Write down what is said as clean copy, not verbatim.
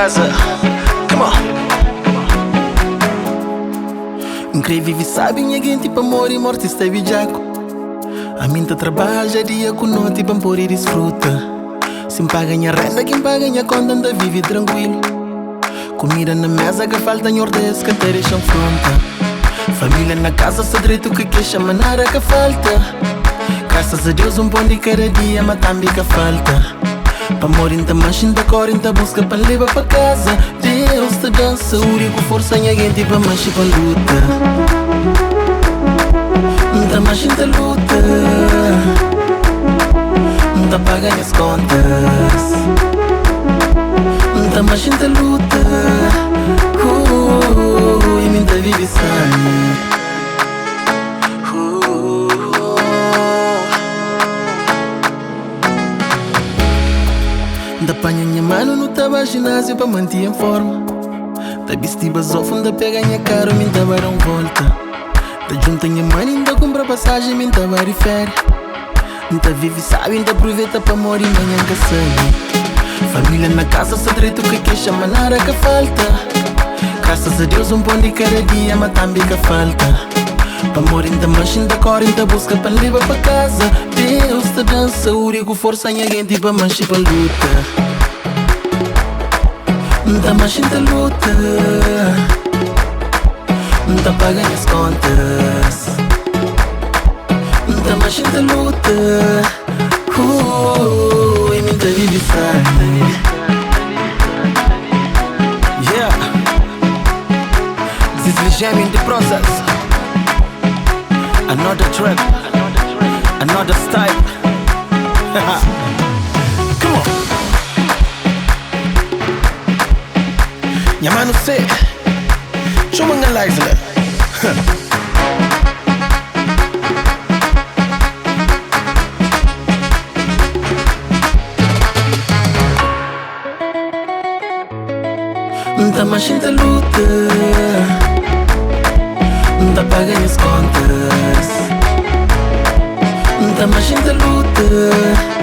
casa. Come on. Crei vive sabe ninguém tipo amor e morte está vijaco. A minha trabalha dia com noite para pôr e desfruta. Sem pagar minha renda, quem paga minha conta anda vive tranquilo. Comida na mesa que falta em ordens que te deixam fronta. Família na casa, só direito que queixa, mas nada que falta. Graças a Deus um pão de cada dia, mas também que falta. Pa morir da mancha, da cor, da busca para levar para casa. Deus te dá saúde com força em alguém para mancha para luta. Da mancha da luta, da paga as contas. Da mancha da luta, e me da vive sangue. Da panha minha mano no tava ginásio pra manter em forma. Da vestir basofo, da pega minha cara, me tava dar volta. Da junta minha mãe, ainda compra passagem, me tava de férias. Da vive sabe, ainda aproveita pra morir manhã que sai. Família na casa, só direito que queixa, mas nada que falta. Graças a Deus um pão de cada dia, mas também que falta. Pa morir da mancha, da cor, da busca para levar para casa. Deus te dá saúde com força em alguém tipo mancha para luta. Da mancha da luta, da paga as contas. Da mancha da luta, e me da vive sabe. Yeah, this is jam in the process. Another track, another style. Come on. Your man will say, show me a lies. Da mancha da luta, da paga as contas. Da mancha da luta.